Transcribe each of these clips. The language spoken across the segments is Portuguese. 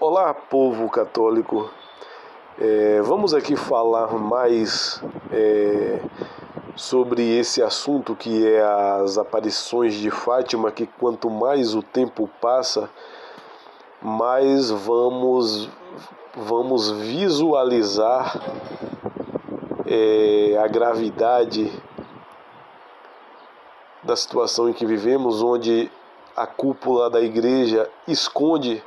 Olá, povo católico. Vamos aqui falar mais sobre esse assunto que é as aparições de Fátima, que quanto mais o tempo passa, mais vamos visualizar a gravidade da situação em que vivemos, onde a cúpula da igreja esconde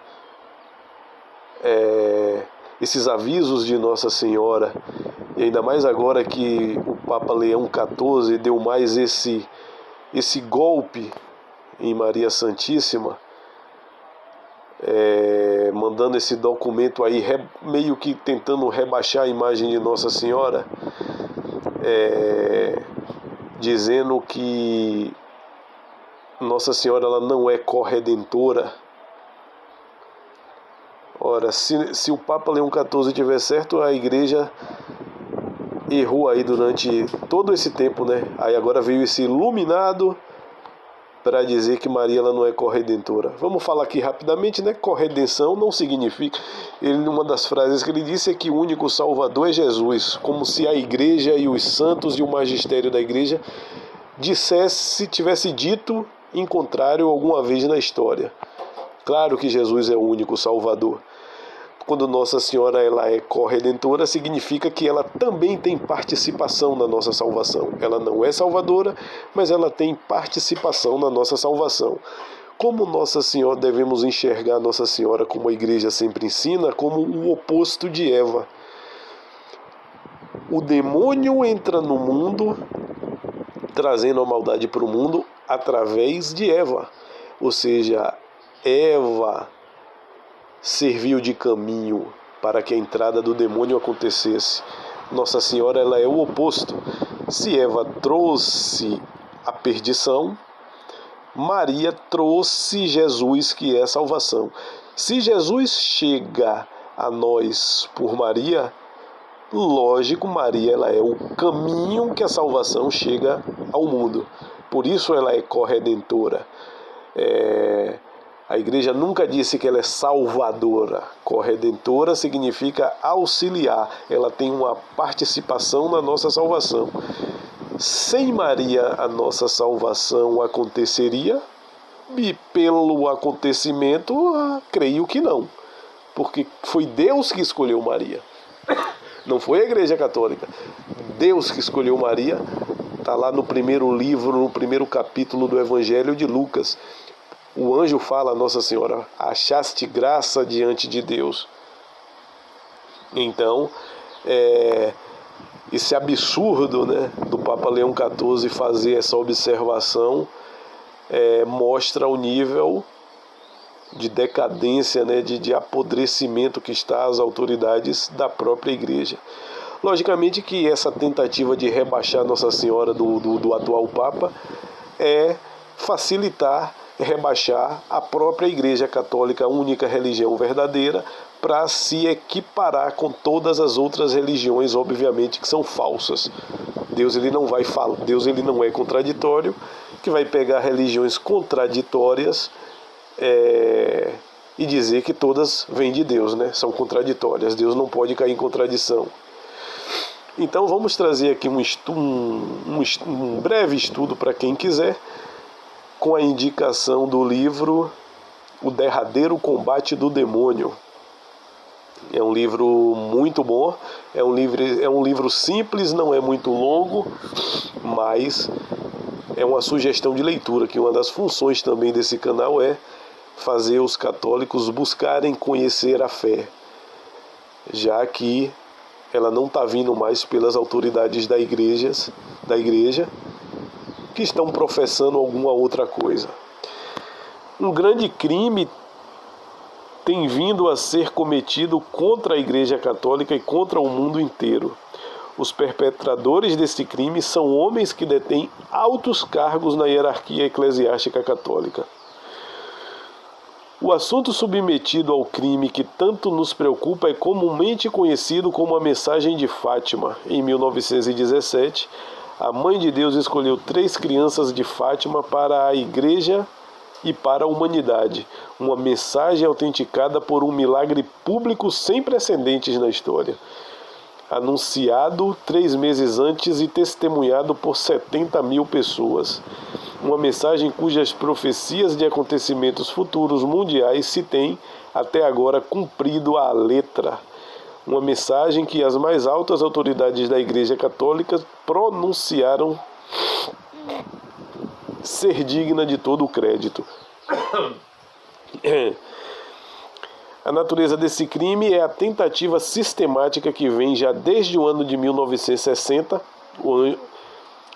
esses avisos de Nossa Senhora, e ainda mais agora que o Papa Leão XIV deu mais esse golpe em Maria Santíssima, mandando esse documento aí, meio que tentando rebaixar a imagem de Nossa Senhora, dizendo que Nossa Senhora ela não é corredentora. Ora, se o Papa Leão XIV tiver certo, a igreja errou aí durante todo esse tempo, né? Aí agora veio esse iluminado para dizer que Maria ela não é corredentora. Vamos falar aqui rapidamente, né? Corredenção não significa... Uma das frases que ele disse é que o único salvador é Jesus, como se a igreja e os santos e o magistério da igreja tivesse dito em contrário alguma vez na história. Claro que Jesus é o único salvador. Quando Nossa Senhora ela é corredentora, significa que ela também tem participação na nossa salvação. Ela não é salvadora, mas ela tem participação na nossa salvação. Como Nossa Senhora, devemos enxergar Nossa Senhora, como a igreja sempre ensina, como o oposto de Eva. O demônio entra no mundo, trazendo a maldade para o mundo através de Eva. Ou seja, Eva serviu de caminho para que a entrada do demônio acontecesse. Nossa Senhora ela é o oposto. Se Eva trouxe a perdição, Maria trouxe Jesus, que é a salvação. Se Jesus chega a nós por Maria, lógico, Maria ela é o caminho que a salvação chega ao mundo. Por isso ela é corredentora. A igreja nunca disse que ela é salvadora. Corredentora significa auxiliar. Ela tem uma participação na nossa salvação. Sem Maria, a nossa salvação aconteceria? E pelo acontecimento, creio que não. Porque foi Deus que escolheu Maria. Não foi a Igreja Católica. Deus que escolheu Maria. Está lá no primeiro livro, no primeiro capítulo do Evangelho de Lucas. O anjo fala a Nossa Senhora: achaste graça diante de Deus. Então, esse absurdo, né, do Papa Leão XIV fazer essa observação mostra o nível de decadência, né, de apodrecimento que está as autoridades da própria igreja. Logicamente que essa tentativa de rebaixar Nossa Senhora do atual Papa é facilitar, rebaixar a própria Igreja Católica, a única religião verdadeira, para se equiparar com todas as outras religiões, obviamente, que são falsas. Deus ele não vai falar, Deus ele não é contraditório, que vai pegar religiões contraditórias e dizer que todas vêm de Deus, né? São contraditórias. Deus não pode cair em contradição. Então vamos trazer aqui um breve estudo para quem quiser, com a indicação do livro O Derradeiro Combate do Demônio. É um livro muito bom, é um livro simples, não é muito longo, mas é uma sugestão de leitura, que uma das funções também desse canal é fazer os católicos buscarem conhecer a fé, já que ela não está vindo mais pelas autoridades da igreja, que estão professando alguma outra coisa. Um grande crime tem vindo a ser cometido contra a Igreja Católica e contra o mundo inteiro. Os perpetradores desse crime são homens que detêm altos cargos na hierarquia eclesiástica católica. O assunto submetido ao crime que tanto nos preocupa é comumente conhecido como a Mensagem de Fátima. Em 1917, a Mãe de Deus escolheu 3 crianças de Fátima para a Igreja e para a humanidade, uma mensagem autenticada por um milagre público sem precedentes na história, anunciado 3 meses antes e testemunhado por 70 mil pessoas. Uma mensagem cujas profecias de acontecimentos futuros mundiais se têm até agora cumprido à letra. Uma mensagem que as mais altas autoridades da Igreja Católica pronunciaram ser digna de todo o crédito. A natureza desse crime é a tentativa sistemática que vem já desde o ano de 1960,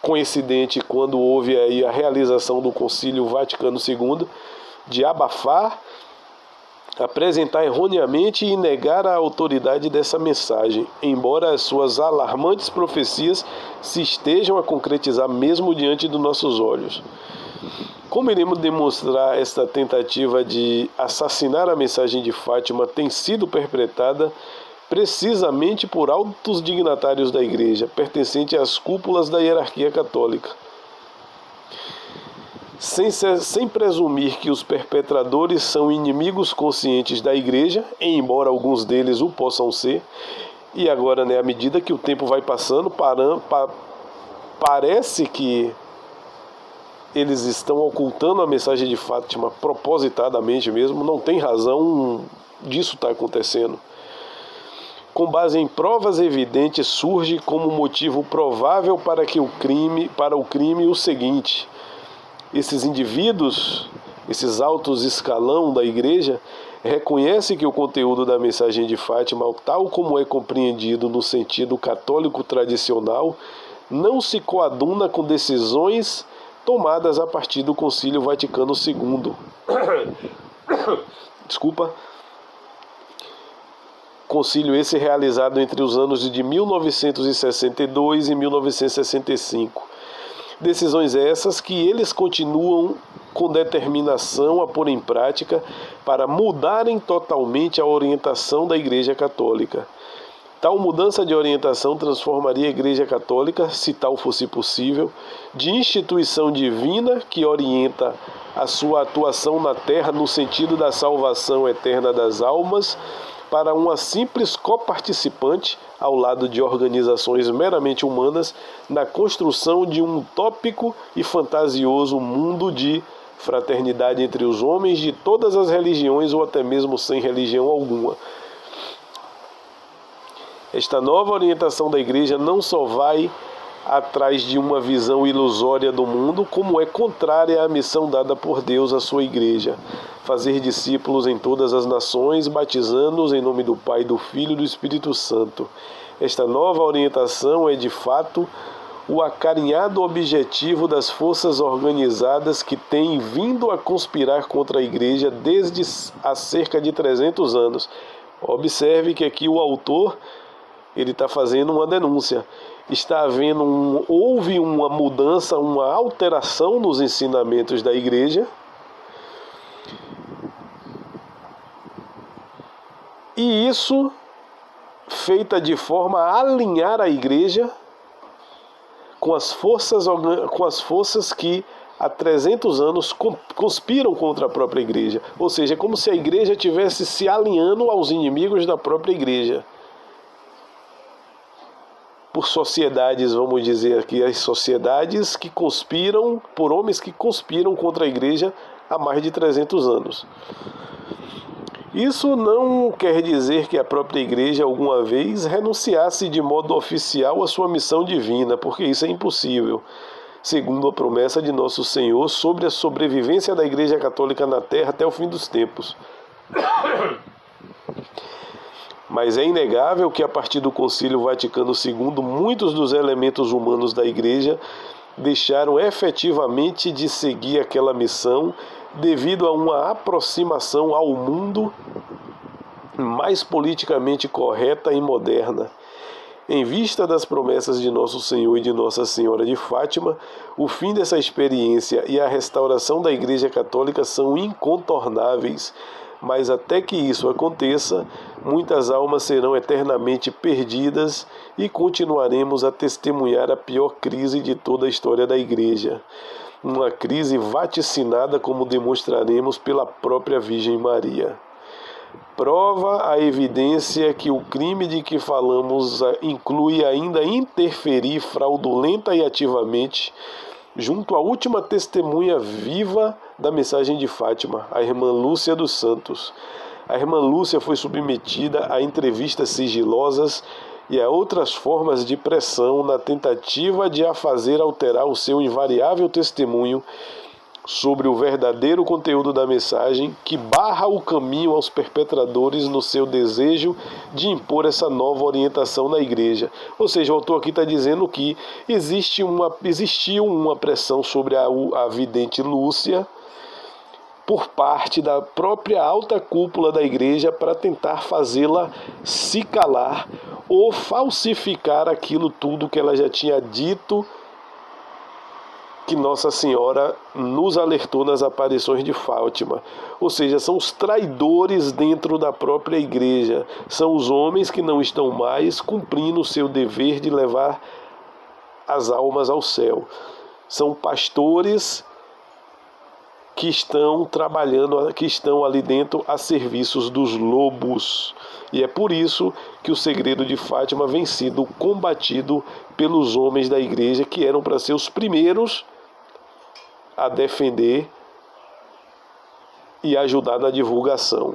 coincidente quando houve aí a realização do Concílio Vaticano II, de abafar, apresentar erroneamente e negar a autoridade dessa mensagem, embora as suas alarmantes profecias se estejam a concretizar mesmo diante dos nossos olhos. Como iremos demonstrar, esta tentativa de assassinar a mensagem de Fátima tem sido perpetrada precisamente por altos dignatários da Igreja, pertencentes às cúpulas da hierarquia católica. Sem presumir que os perpetradores são inimigos conscientes da Igreja, embora alguns deles o possam ser, e agora, à medida que o tempo vai passando, parece que eles estão ocultando a mensagem de Fátima propositadamente mesmo, não tem razão disso estar acontecendo. Com base em provas evidentes, surge como motivo provável para o crime o seguinte: esses indivíduos, esses altos escalão da Igreja, reconhecem que o conteúdo da mensagem de Fátima, tal como é compreendido no sentido católico tradicional, não se coaduna com decisões tomadas a partir do Concílio Vaticano II. Concílio esse realizado entre os anos de 1962 e 1965. Decisões essas que eles continuam com determinação a pôr em prática para mudarem totalmente a orientação da Igreja Católica. Tal mudança de orientação transformaria a Igreja Católica, se tal fosse possível, de instituição divina que orienta a sua atuação na Terra no sentido da salvação eterna das almas, para uma simples coparticipante, ao lado de organizações meramente humanas, na construção de um utópico e fantasioso mundo de fraternidade entre os homens de todas as religiões ou até mesmo sem religião alguma. Esta nova orientação da Igreja não só vai atrás de uma visão ilusória do mundo, como é contrária à missão dada por Deus à sua Igreja: fazer discípulos em todas as nações, batizando-os em nome do Pai, do Filho e do Espírito Santo. Esta nova orientação é, de fato, o acarinhado objetivo das forças organizadas que têm vindo a conspirar contra a Igreja desde há cerca de 300 anos. Observe que aqui o autor ele está fazendo uma denúncia. Houve uma mudança, uma alteração nos ensinamentos da Igreja, e isso feita de forma a alinhar a Igreja com as forças que há 300 anos conspiram contra a própria Igreja. Ou seja, é como se a Igreja estivesse se alinhando aos inimigos da própria Igreja. Por sociedades, vamos dizer aqui, as sociedades que conspiram, por homens que conspiram contra a Igreja há mais de 300 anos. Isso não quer dizer que a própria Igreja alguma vez renunciasse de modo oficial à sua missão divina, porque isso é impossível, segundo a promessa de nosso Senhor sobre a sobrevivência da Igreja Católica na Terra até o fim dos tempos. Mas é inegável que a partir do Concílio Vaticano II, muitos dos elementos humanos da Igreja deixaram efetivamente de seguir aquela missão devido a uma aproximação ao mundo mais politicamente correta e moderna. Em vista das promessas de Nosso Senhor e de Nossa Senhora de Fátima, o fim dessa experiência e a restauração da Igreja Católica são incontornáveis. Mas até que isso aconteça, muitas almas serão eternamente perdidas e continuaremos a testemunhar a pior crise de toda a história da Igreja. uma crise vaticinada, como demonstraremos pela própria Virgem Maria. Prova a evidência que o crime de que falamos inclui ainda interferir fraudulenta e ativamente junto à última testemunha viva da mensagem de Fátima, a irmã Lúcia dos Santos. A irmã Lúcia foi submetida a entrevistas sigilosas e a outras formas de pressão na tentativa de a fazer alterar o seu invariável testemunho sobre o verdadeiro conteúdo da mensagem, que barra o caminho aos perpetradores no seu desejo de impor essa nova orientação na igreja. Ou seja, o autor aqui está dizendo que existiu uma pressão sobre a vidente Lúcia por parte da própria alta cúpula da igreja para tentar fazê-la se calar ou falsificar aquilo tudo que ela já tinha dito, que Nossa Senhora nos alertou nas aparições de Fátima. Ou seja, são os traidores dentro da própria igreja. São os homens que não estão mais cumprindo o seu dever de levar as almas ao céu. São pastores que estão trabalhando, que estão ali dentro a serviços dos lobos. E é por isso que o segredo de Fátima vem sendo combatido pelos homens da igreja, que eram para ser os primeiros a defender e ajudar na divulgação.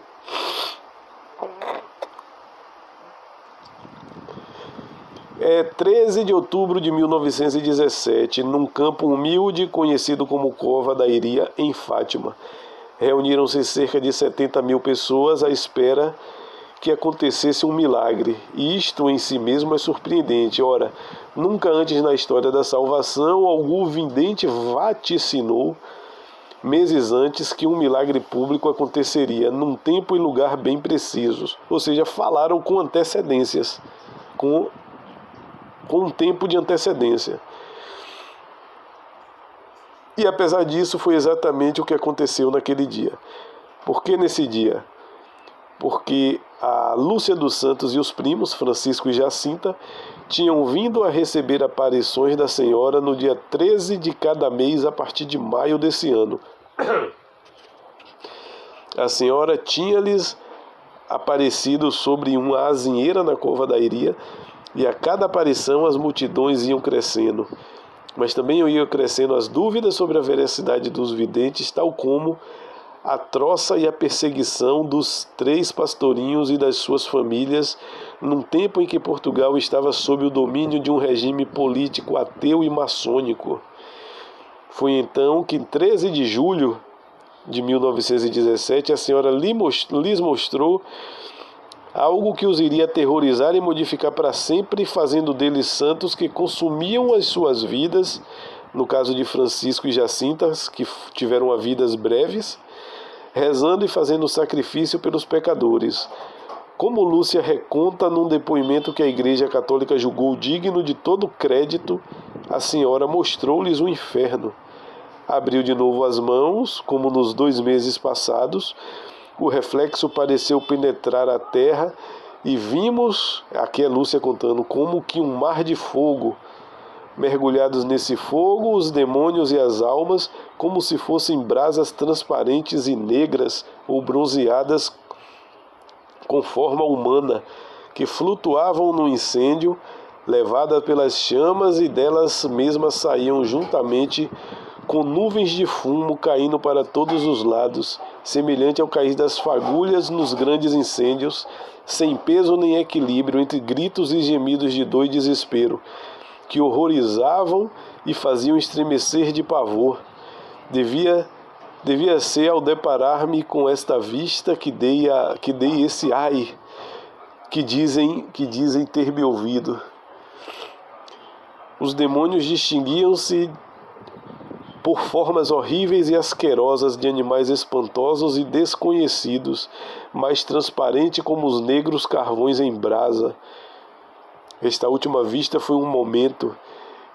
É 13 de outubro de 1917, num campo humilde conhecido como Cova da Iria, em Fátima. Reuniram-se cerca de 70 mil pessoas à espera que acontecesse um milagre. E isto em si mesmo é surpreendente. Ora, nunca antes na história da salvação algum vidente vaticinou, meses antes, que um milagre público aconteceria num tempo e lugar bem precisos. Ou seja, falaram com antecedências, com um tempo de antecedência. E apesar disso, foi exatamente o que aconteceu naquele dia. Por que nesse dia? Porque a Lúcia dos Santos e os primos, Francisco e Jacinta, tinham vindo a receber aparições da Senhora no dia 13 de cada mês a partir de maio desse ano. A Senhora tinha-lhes aparecido sobre uma azinheira na Cova da Iria, e a cada aparição as multidões iam crescendo. Mas também iam crescendo as dúvidas sobre a veracidade dos videntes, tal como a troça e a perseguição dos 3 pastorinhos e das suas famílias, num tempo em que Portugal estava sob o domínio de um regime político ateu e maçônico. Foi então que, em 13 de julho de 1917, a Senhora lhes mostrou algo que os iria aterrorizar e modificar para sempre, fazendo deles santos que consumiam as suas vidas, no caso de Francisco e Jacinta, que tiveram a vidas breves, rezando e fazendo sacrifício pelos pecadores. Como Lúcia reconta num depoimento que a Igreja Católica julgou digno de todo crédito, a Senhora mostrou-lhes o inferno. Abriu de novo as mãos, como nos 2 meses passados. O reflexo pareceu penetrar a terra e vimos, aqui é Lúcia contando, como que um mar de fogo. Mergulhados nesse fogo, os demônios e as almas, como se fossem brasas transparentes e negras ou bronzeadas com forma humana, que flutuavam no incêndio, levadas pelas chamas, e delas mesmas saíam juntamente com nuvens de fumo caindo para todos os lados, semelhante ao cair das fagulhas nos grandes incêndios, sem peso nem equilíbrio, entre gritos e gemidos de dor e desespero, que horrorizavam e faziam estremecer de pavor. Devia ser ao deparar-me com esta vista que dei esse ai, que dizem ter me ouvido. Os demônios distinguiam-se por formas horríveis e asquerosas de animais espantosos e desconhecidos, mais transparente como os negros carvões em brasa. Esta última vista foi um momento,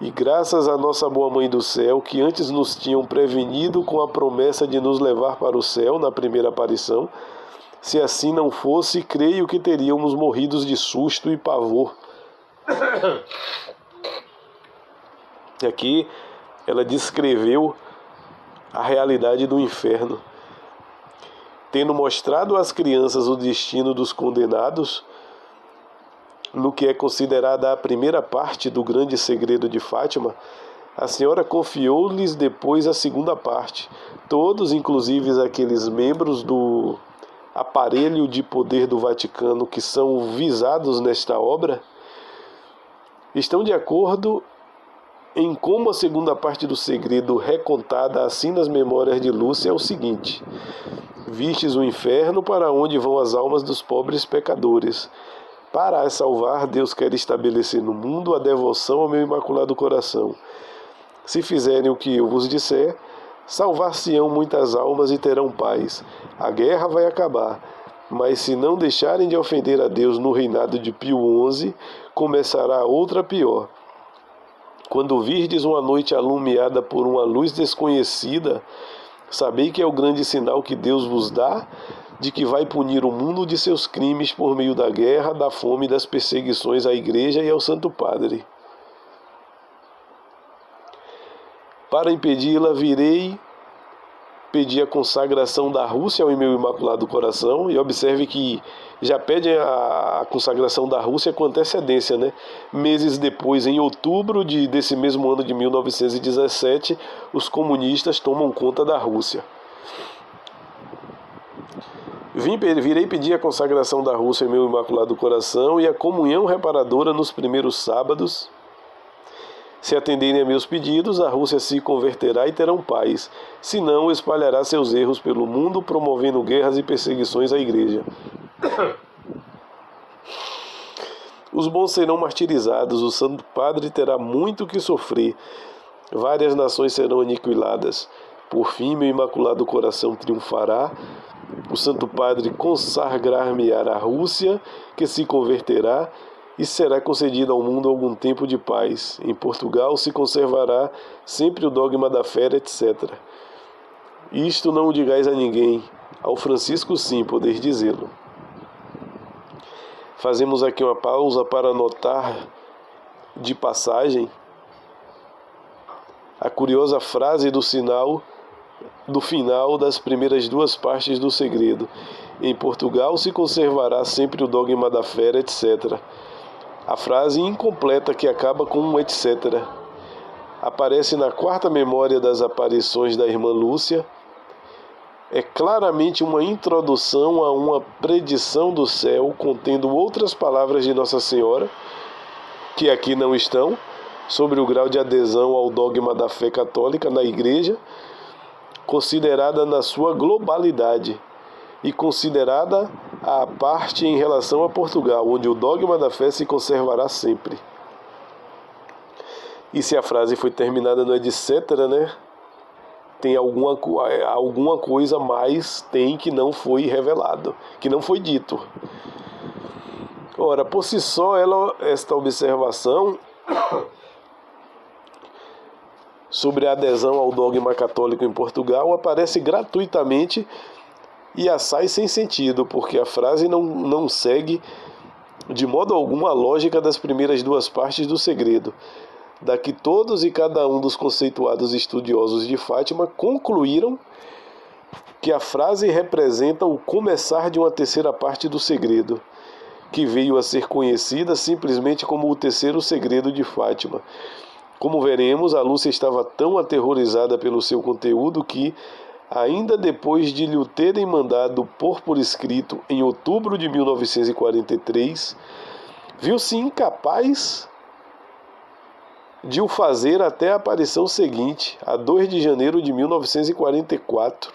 e graças à nossa boa Mãe do Céu, que antes nos tinham prevenido com a promessa de nos levar para o céu na primeira aparição, se assim não fosse, creio que teríamos morrido de susto e pavor. Aqui ela descreveu a realidade do inferno. Tendo mostrado às crianças o destino dos condenados, no que é considerada a primeira parte do grande segredo de Fátima, a senhora confiou-lhes depois a segunda parte. Todos, inclusive aqueles membros do aparelho de poder do Vaticano que são visados nesta obra, estão de acordo em como a segunda parte do segredo, recontada assim nas memórias de Lúcia, é o seguinte: vistes o inferno, para onde vão as almas dos pobres pecadores. Para as salvar, Deus quer estabelecer no mundo a devoção ao meu Imaculado Coração. Se fizerem o que eu vos disser, salvar-se-ão muitas almas e terão paz. A guerra vai acabar, mas se não deixarem de ofender a Deus no reinado de Pio XI, começará outra pior. Quando virdes uma noite alumiada por uma luz desconhecida, sabei que é o grande sinal que Deus vos dá de que vai punir o mundo de seus crimes por meio da guerra, da fome e das perseguições à Igreja e ao Santo Padre. Para impedi-la, virei pedir a consagração da Rússia ao meu Imaculado Coração, e observe que já pede a consagração da Rússia com antecedência, né? Meses depois, em outubro desse mesmo ano de 1917, os comunistas tomam conta da Rússia. Virei pedir a consagração da Rússia ao meu Imaculado Coração e a comunhão reparadora nos primeiros sábados. Se atenderem a meus pedidos, a Rússia se converterá e terão paz. Se não, espalhará seus erros pelo mundo, promovendo guerras e perseguições à Igreja. Os bons serão martirizados, o Santo Padre terá muito que sofrer. Várias nações serão aniquiladas. Por fim, meu Imaculado Coração triunfará. O Santo Padre consagrar-me-á a Rússia, que se converterá, e será concedido ao mundo algum tempo de paz. Em Portugal se conservará sempre o dogma da fé, etc. Isto não o digais a ninguém. Ao Francisco sim, podeis dizê-lo. Fazemos aqui uma pausa para anotar de passagem a curiosa frase do final das primeiras duas partes do segredo. Em Portugal se conservará sempre o dogma da fé, etc. A frase incompleta que acaba com um etc. aparece na quarta memória das aparições da irmã Lúcia. É claramente uma introdução a uma predição do céu, contendo outras palavras de Nossa Senhora, que aqui não estão, sobre o grau de adesão ao dogma da fé católica na Igreja, considerada na sua globalidade e considerada à parte em relação a Portugal, onde o dogma da fé se conservará sempre. E se a frase foi terminada no etc., né? Tem alguma coisa mais que não foi revelado, que não foi dito. Ora, por si só, esta observação sobre a adesão ao dogma católico em Portugal aparece gratuitamente e assai sem sentido, porque a frase não segue de modo algum a lógica das primeiras duas partes do segredo. Daqui todos e cada um dos conceituados estudiosos de Fátima concluíram que a frase representa o começar de uma terceira parte do segredo, que veio a ser conhecida simplesmente como o terceiro segredo de Fátima. Como veremos, a Lúcia estava tão aterrorizada pelo seu conteúdo que, ainda depois de lhe o terem mandado pôr por escrito em outubro de 1943, viu-se incapaz de o fazer até a aparição seguinte, a 2 de janeiro de 1944,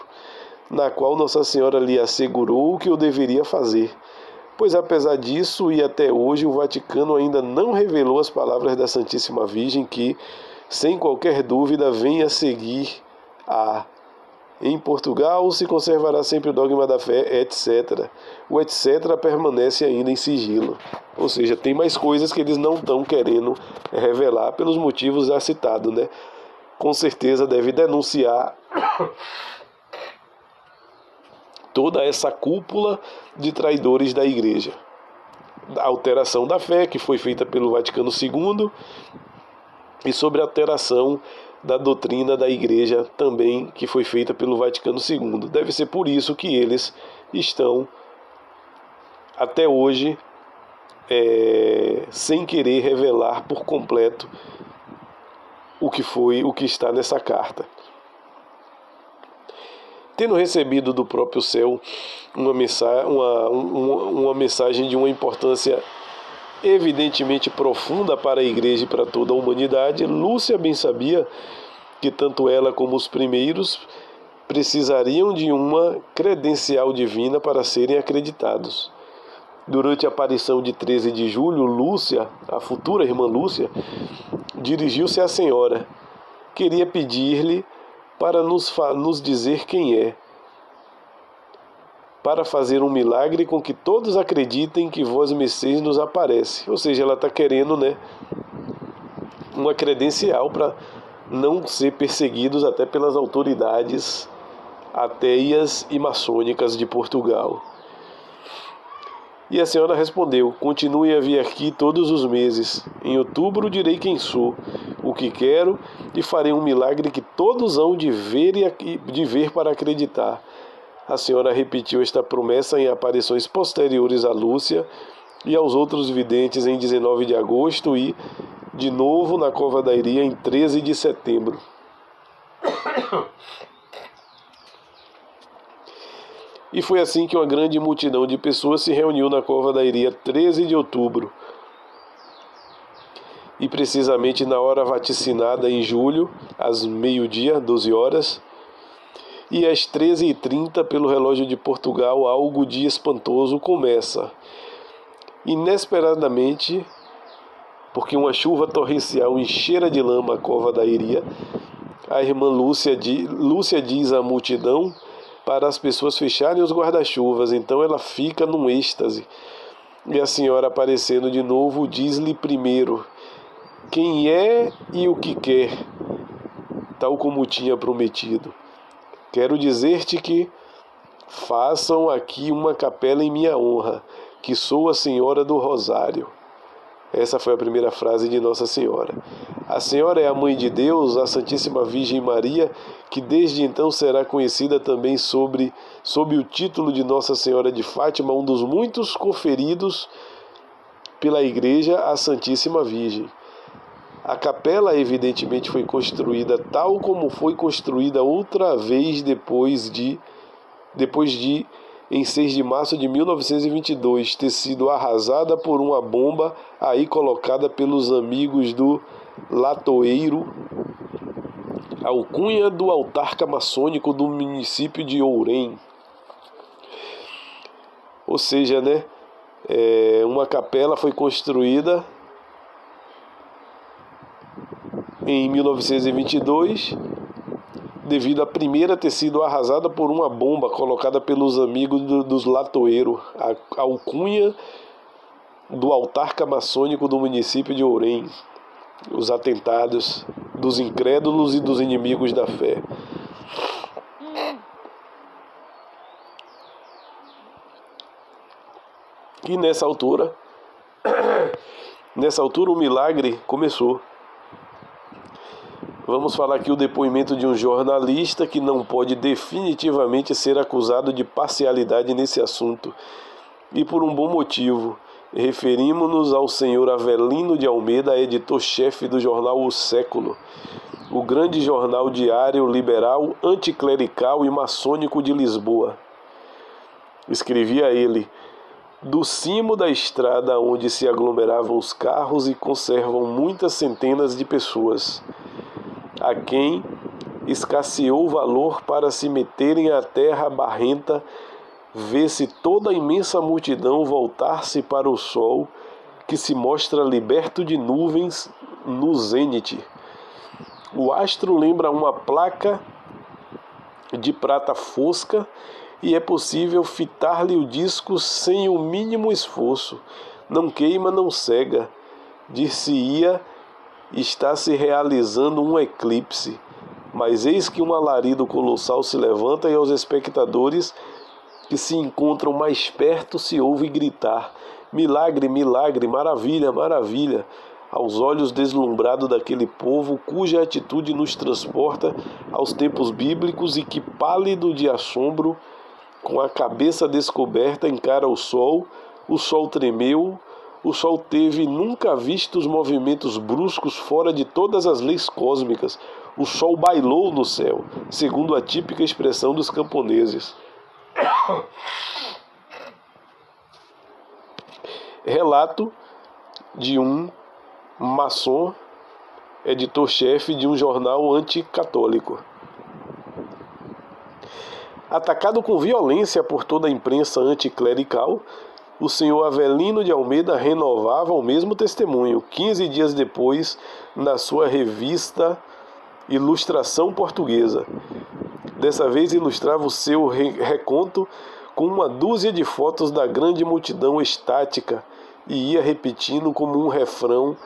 na qual Nossa Senhora lhe assegurou que o deveria fazer, pois apesar disso e até hoje o Vaticano ainda não revelou as palavras da Santíssima Virgem que, sem qualquer dúvida, vem a seguir em Portugal se conservará sempre o dogma da fé, etc. O etc. permanece ainda em sigilo. Ou seja, tem mais coisas que eles não estão querendo revelar pelos motivos já citados, né? Com certeza deve denunciar toda essa cúpula de traidores da Igreja. A alteração da fé que foi feita pelo Vaticano II e sobre a alteração da doutrina da Igreja também, que foi feita pelo Vaticano II. Deve ser por isso que eles estão, até hoje, sem querer revelar por completo o que está nessa carta. Tendo recebido do próprio céu uma mensagem de uma importância evidentemente profunda para a Igreja e para toda a humanidade, Lúcia bem sabia que tanto ela como os primeiros precisariam de uma credencial divina para serem acreditados. Durante a aparição de 13 de julho, Lúcia, a futura irmã Lúcia, dirigiu-se à senhora. Queria pedir-lhe para nos dizer quem é, para fazer um milagre com que todos acreditem que vós Messias nos aparece. Ou seja, ela está querendo, uma credencial para não ser perseguidos até pelas autoridades ateias e maçônicas de Portugal. E a senhora respondeu: continue a vir aqui todos os meses. Em outubro direi quem sou, o que quero, e farei um milagre que todos hão de ver para acreditar. A senhora repetiu esta promessa em aparições posteriores a Lúcia e aos outros videntes em 19 de agosto e, de novo, na Cova da Iria em 13 de setembro. E foi assim que uma grande multidão de pessoas se reuniu na Cova da Iria 13 de outubro. E precisamente na hora vaticinada em julho, às meio-dia, 12 horas, e às 13h30, pelo relógio de Portugal, algo de espantoso começa. Inesperadamente, porque uma chuva torrencial enchera de lama a Cova da Iria, a irmã Lúcia diz à multidão para as pessoas fecharem os guarda-chuvas. Então ela fica num êxtase. E a senhora, aparecendo de novo, diz-lhe primeiro quem é e o que quer, tal como tinha prometido. Quero dizer-te que façam aqui uma capela em minha honra, que sou a Senhora do Rosário. Essa foi a primeira frase de Nossa Senhora. A Senhora é a Mãe de Deus, a Santíssima Virgem Maria, que desde então será conhecida também sob o título de Nossa Senhora de Fátima, um dos muitos conferidos pela Igreja à Santíssima Virgem. A capela, evidentemente, foi construída tal como foi construída outra vez depois de, em 6 de março de 1922, ter sido arrasada por uma bomba aí colocada pelos amigos do Latoeiro, alcunha do autarca maçônico do município de Ourém. Ou seja, uma capela foi construída em 1922, devido à primeira ter sido arrasada por uma bomba colocada pelos amigos dos Latoeiro, a alcunha do autarca maçônico do município de Ourém, os atentados dos incrédulos e dos inimigos da fé. E nessa altura o milagre começou. Vamos falar aqui o depoimento de um jornalista que não pode definitivamente ser acusado de parcialidade nesse assunto. E por um bom motivo. Referimos-nos ao senhor Avelino de Almeida, editor-chefe do jornal O Século, o grande jornal diário liberal, anticlerical e maçônico de Lisboa. Escrevia ele: do cimo da estrada onde se aglomeravam os carros e conservam muitas centenas de pessoas, a quem escasseou valor para se meterem à terra barrenta, vê-se toda a imensa multidão voltar-se para o sol, que se mostra liberto de nuvens no zênite. O astro lembra uma placa de prata fosca e é possível fitar-lhe o disco sem o mínimo esforço. Não queima, não cega. Dir-se-ia: está se realizando um eclipse, mas eis que um alarido colossal se levanta e aos espectadores que se encontram mais perto se ouve gritar: milagre, milagre, maravilha, maravilha. aos olhos deslumbrados daquele povo cuja atitude nos transporta aos tempos bíblicos e que, pálido de assombro, com a cabeça descoberta, encara o sol tremeu, o sol teve nunca vistos movimentos bruscos fora de todas as leis cósmicas, o sol bailou no céu, segundo a típica expressão dos camponeses. Relato de um maçom, editor-chefe de um jornal anticatólico. Atacado com violência por toda a imprensa anticlerical, o senhor Avelino de Almeida renovava o mesmo testemunho, 15 dias depois, na sua revista Ilustração Portuguesa. Dessa vez ilustrava o seu reconto com uma dúzia de fotos da grande multidão estática e ia repetindo como um refrão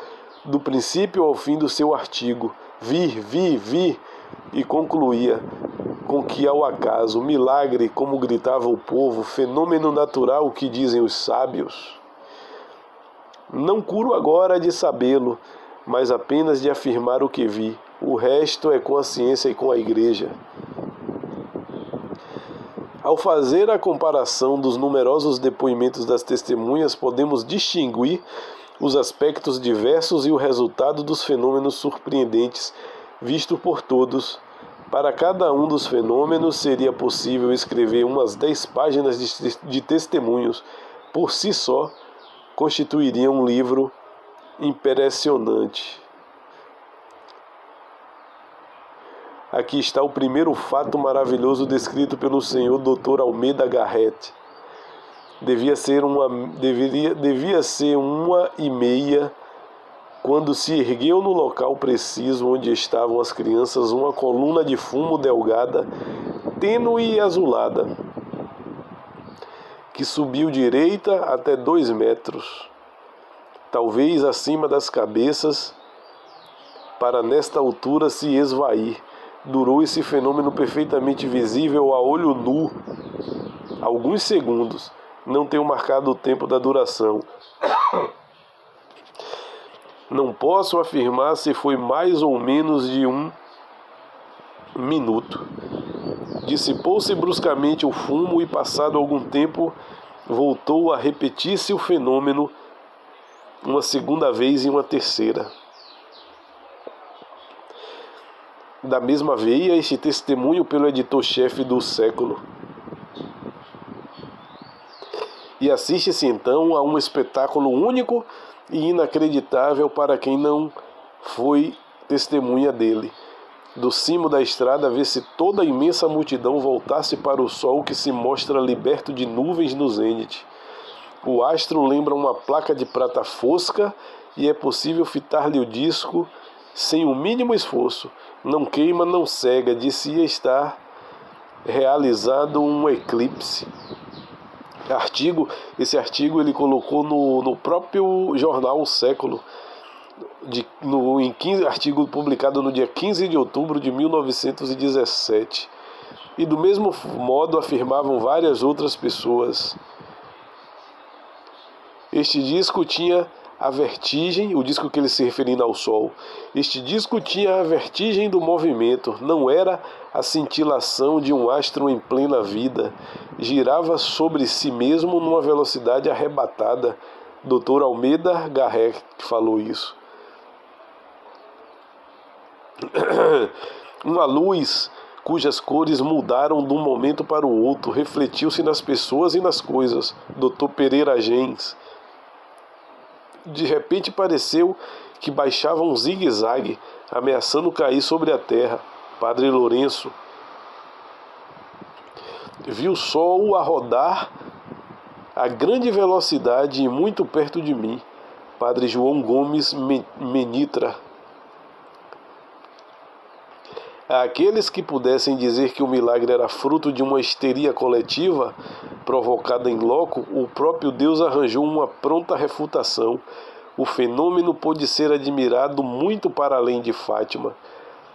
do princípio ao fim do seu artigo: vi, e concluía com que, ao acaso, milagre, como gritava o povo, fenômeno natural que dizem os sábios. Não curo agora de sabê-lo, mas apenas de afirmar o que vi. O resto é com a ciência e com a igreja. Ao fazer a comparação dos numerosos depoimentos das testemunhas, podemos distinguir os aspectos diversos e o resultado dos fenômenos surpreendentes visto por todos. Para cada um dos fenômenos seria possível escrever umas 10 páginas de testemunhos. Por si só, constituiria um livro impressionante. Aqui está o primeiro fato maravilhoso descrito pelo senhor Dr. Almeida Garrett. Devia ser 1h30, quando se ergueu no local preciso onde estavam as crianças uma coluna de fumo delgada, tênue e azulada, que subiu direita até 2 metros, talvez acima das cabeças, para nesta altura se esvair. Durou esse fenômeno perfeitamente visível a olho nu alguns segundos. Não tenho marcado o tempo da duração. Não posso afirmar se foi mais ou menos de 1 minuto. Dissipou-se bruscamente o fumo e, passado algum tempo, voltou a repetir-se o fenômeno uma segunda vez e uma terceira. Da mesma veia, este testemunho pelo editor-chefe do século. E assiste-se então a um espetáculo único e inacreditável para quem não foi testemunha dele. Do cimo da estrada vê-se toda a imensa multidão voltar-se para o sol que se mostra liberto de nuvens no zênite. O astro lembra uma placa de prata fosca e é possível fitar-lhe o disco sem o mínimo esforço. Não queima, não cega, de-se estar realizado um eclipse. Esse artigo ele colocou no próprio jornal O Século, artigo publicado no dia 15 de outubro de 1917. E do mesmo modo afirmavam várias outras pessoas. Este disco tinha a vertigem, o disco que ele se referindo ao Sol, este disco tinha a vertigem do movimento, não era a cintilação de um astro em plena vida, girava sobre si mesmo numa velocidade arrebatada. Dr. Almeida Garrett falou isso. Uma luz cujas cores mudaram de um momento para o outro, refletiu-se nas pessoas e nas coisas. Dr. Pereira Gens. De repente pareceu que baixava um zigue-zague, ameaçando cair sobre a terra. Padre Lourenço viu o sol a rodar a grande velocidade e muito perto de mim. Padre João Gomes Menitra. Aqueles que pudessem dizer que o milagre era fruto de uma histeria coletiva provocada em loco, o próprio Deus arranjou uma pronta refutação. O fenômeno pôde ser admirado muito para além de Fátima.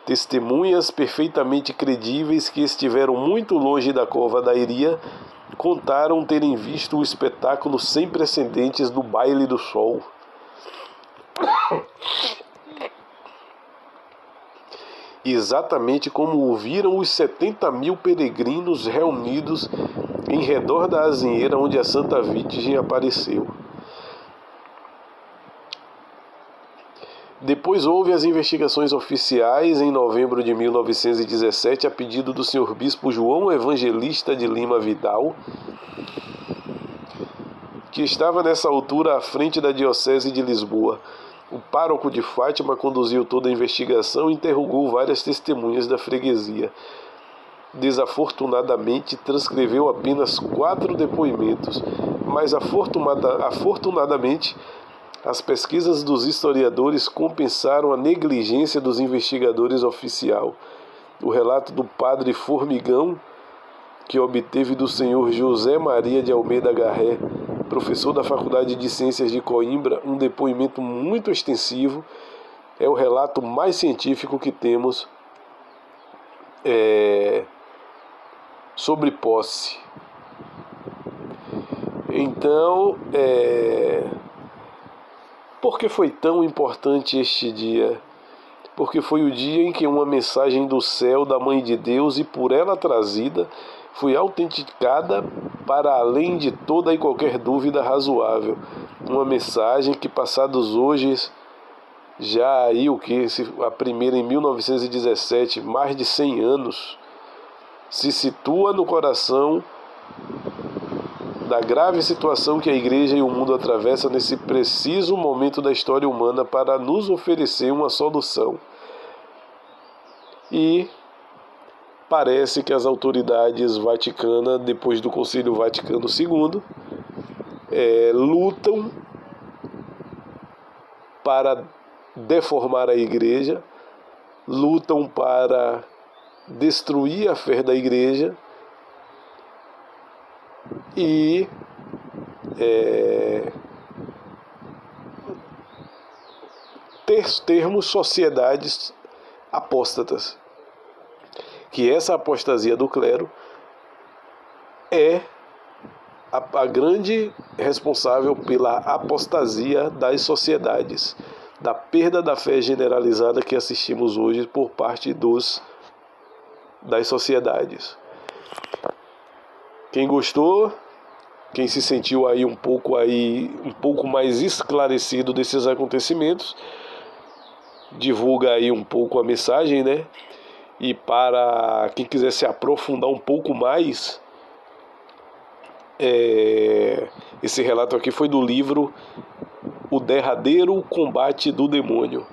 Testemunhas perfeitamente credíveis que estiveram muito longe da cova da Iria contaram terem visto o espetáculo sem precedentes do baile do sol. Exatamente como ouviram os 70.000 peregrinos reunidos em redor da azinheira onde a Santa Virgem apareceu. Depois houve as investigações oficiais em novembro de 1917, a pedido do Sr. Bispo João Evangelista de Lima Vidal, que estava nessa altura à frente da Diocese de Lisboa. O pároco de Fátima conduziu toda a investigação e interrogou várias testemunhas da freguesia. Desafortunadamente, transcreveu apenas 4 depoimentos, mas afortunadamente, as pesquisas dos historiadores compensaram a negligência dos investigadores oficiais. O relato do padre Formigão, que obteve do senhor José Maria de Almeida Garré, professor da Faculdade de Ciências de Coimbra, um depoimento muito extensivo, é o relato mais científico que temos sobre posse. Então, por que foi tão importante este dia? Porque foi o dia em que uma mensagem do céu da Mãe de Deus, e por ela trazida, foi autenticada para além de toda e qualquer dúvida razoável. Uma mensagem que, passados hoje, já aí a primeira em 1917, mais de 100 anos, se situa no coração da grave situação que a Igreja e o mundo atravessa nesse preciso momento da história humana para nos oferecer uma solução. E parece que as autoridades vaticanas, depois do Concílio Vaticano II, lutam para deformar a Igreja, lutam para destruir a fé da Igreja e termos sociedades apóstatas. Que essa apostasia do clero é a grande responsável pela apostasia das sociedades, da perda da fé generalizada que assistimos hoje por parte das sociedades. Quem gostou, quem se sentiu um pouco mais esclarecido desses acontecimentos, divulga aí um pouco a mensagem, né? E para quem quiser se aprofundar um pouco mais, esse relato aqui foi do livro O Derradeiro Combate do Demônio.